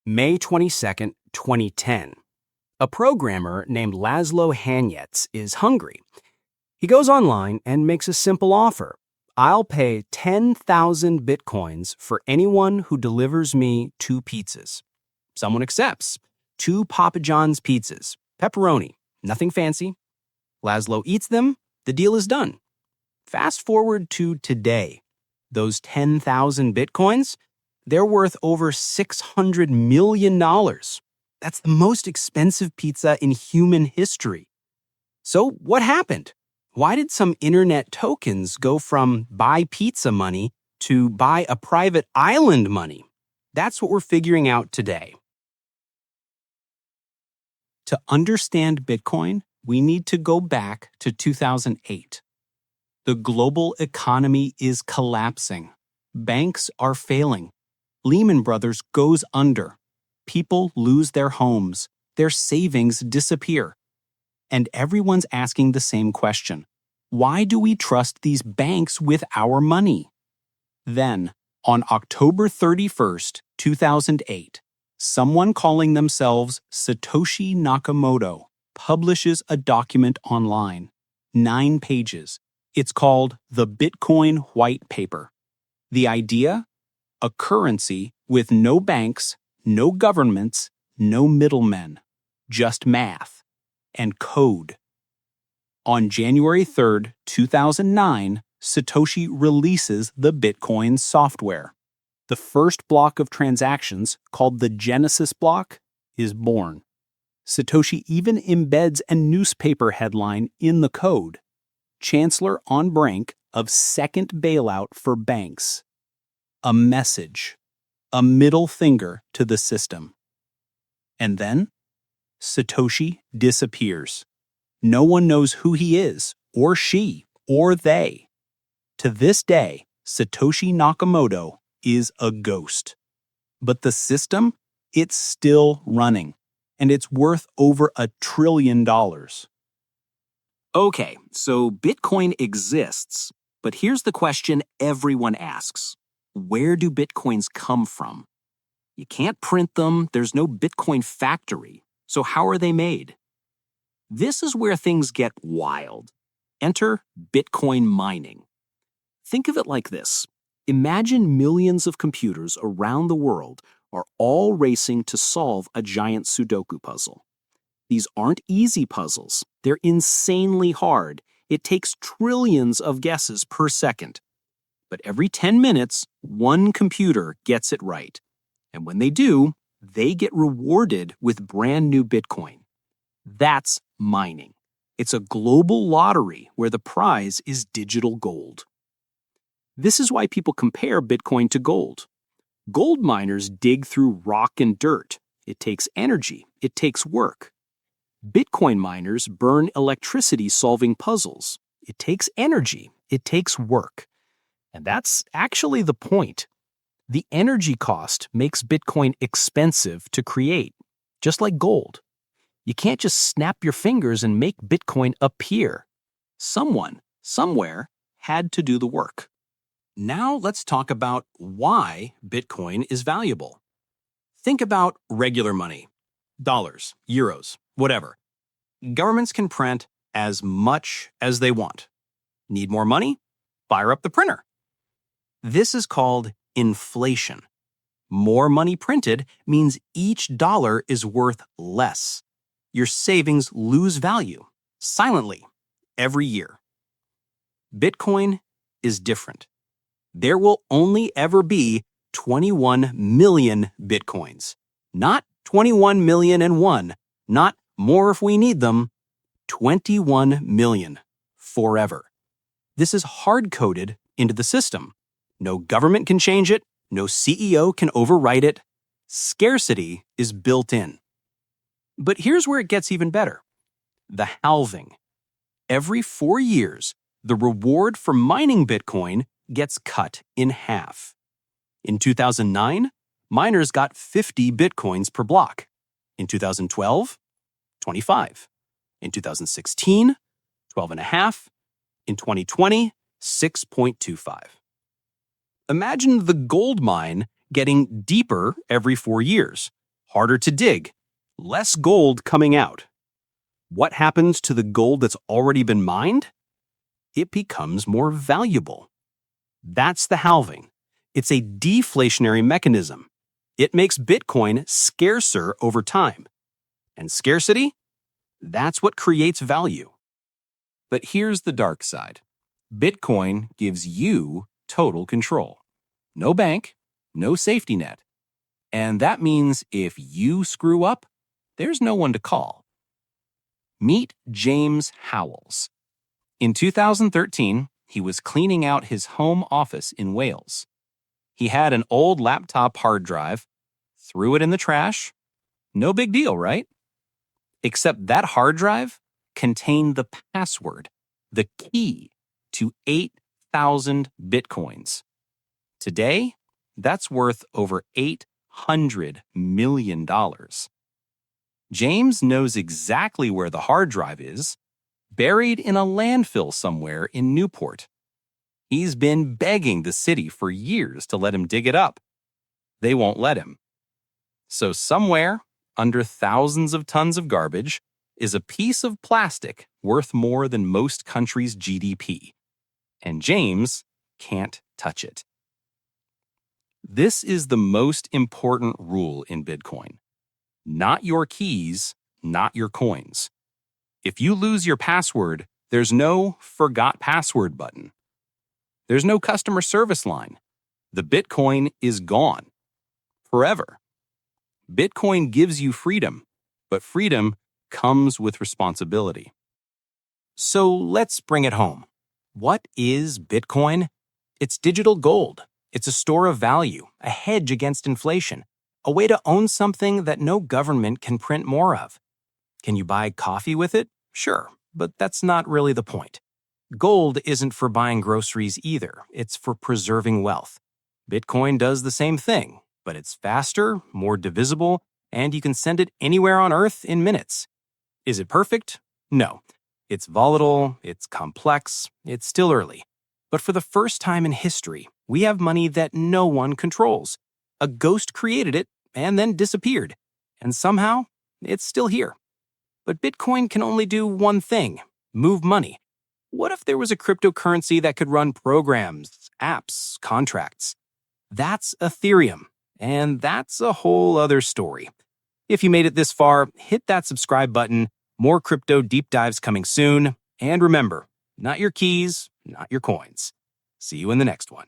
May 22nd, 2010. A programmer named Laszlo Hanyecz is hungry. He goes online and makes a simple offer. I'll pay 10,000 bitcoins for anyone who delivers me 2 pizzas. Someone accepts. 2 Papa John's pizzas. Pepperoni. Nothing fancy. Laszlo eats them. The deal is done. Fast forward to today. Those 10,000 bitcoins, they're worth over $600 million. That's the most expensive pizza in human history. So what happened? Why did some internet tokens go from buy pizza money to buy a private island money? That's what we're figuring out today. To understand Bitcoin, we need to go back to 2008. The global economy is collapsing. Banks are failing. Lehman Brothers goes under. People lose their homes. Their savings disappear. And everyone's asking the same question. Why do we trust these banks with our money? Then, on October 31st, 2008, someone calling themselves Satoshi Nakamoto publishes a document online, 9 pages. It's called the Bitcoin White Paper. The idea? A currency with no banks, no governments, no middlemen, just math and code. On January 3rd, 2009, Satoshi releases the Bitcoin software. The first block of transactions, called the Genesis block, is born. Satoshi even embeds a newspaper headline in the code. Chancellor on brink of second bailout for banks. A message. A middle finger to the system. And then, Satoshi disappears. No one knows who he is, or she, or they. To this day, Satoshi Nakamoto is a ghost. But the system, it's still running, and it's worth over $1 trillion. Okay, so Bitcoin exists, but here's the question everyone asks. Where do Bitcoins come from? You can't print them, there's no Bitcoin factory, so how are they made? This is where things get wild. Enter Bitcoin mining. Think of it like this. Imagine millions of computers around the world are all racing to solve a giant Sudoku puzzle. These aren't easy puzzles. They're insanely hard. It takes trillions of guesses per second. But every 10 minutes, one computer gets it right. And when they do, they get rewarded with brand new Bitcoin. That's mining. It's a global lottery where the prize is digital gold. This is why people compare Bitcoin to gold. Gold miners dig through rock and dirt. It takes energy. It takes work. Bitcoin miners burn electricity solving puzzles. It takes energy. It takes work. And that's actually the point. The energy cost makes Bitcoin expensive to create, just like gold. You can't just snap your fingers and make Bitcoin appear. Someone, somewhere, had to do the work. Now let's talk about why Bitcoin is valuable. Think about regular money. Dollars, euros, whatever. Governments can print as much as they want. Need more money? Fire up the printer. This is called inflation. More money printed means each dollar is worth less. Your savings lose value, silently, every year. Bitcoin is different. There will only ever be 21 million Bitcoins. Not 21,000,001, not more if we need them, 21 million, forever. This is hard-coded into the system. No government can change it, no CEO can overwrite it. Scarcity is built in. But here's where it gets even better. The halving. Every 4 years, the reward for mining Bitcoin gets cut in half. In 2009, miners got 50 Bitcoins per block. In 2012, 25. In 2016, 12.5. In 2020, 6.25. Imagine the gold mine getting deeper every 4 years. harder to dig, less gold coming out. What happens to the gold that's already been mined? It becomes more valuable. That's the halving. It's a deflationary mechanism. It makes Bitcoin scarcer over time. And scarcity? That's what creates value. But here's the dark side. Bitcoin gives you total control. No bank, no safety net. And that means if you screw up, there's no one to call. Meet James Howells. In 2013, he was cleaning out his home office in Wales. He had an old laptop hard drive, threw it in the trash. No big deal, right? Except that hard drive contained the password, the key to 8,000 Bitcoins. Today, that's worth over $800 million. James knows exactly where the hard drive is, buried in a landfill somewhere in Newport. He's been begging the city for years to let him dig it up. They won't let him. So somewhere, under thousands of tons of garbage, is a piece of plastic worth more than most countries' GDP. And James can't touch it. This is the most important rule in Bitcoin. Not your keys, not your coins. If you lose your password, there's no forgot password button. There's no customer service line. The Bitcoin is gone. Forever. Bitcoin gives you freedom, but freedom comes with responsibility. So let's bring it home. What is Bitcoin? It's digital gold. It's a store of value, a hedge against inflation, a way to own something that no government can print more of. Can you buy coffee with it? Sure, but that's not really the point. Gold isn't for buying groceries either. It's for preserving wealth. Bitcoin does the same thing, but it's faster, more divisible, and you can send it anywhere on Earth in minutes. Is it perfect? No. It's volatile, it's complex, it's still early. But for the first time in history, we have money that no one controls. A ghost created it and then disappeared. And somehow, it's still here. But Bitcoin can only do one thing: move money. What if there was a cryptocurrency that could run programs, apps, contracts? That's Ethereum, and that's a whole other story. If you made it this far, hit that subscribe button. More crypto deep dives coming soon. And remember, not your keys, not your coins. See you in the next one.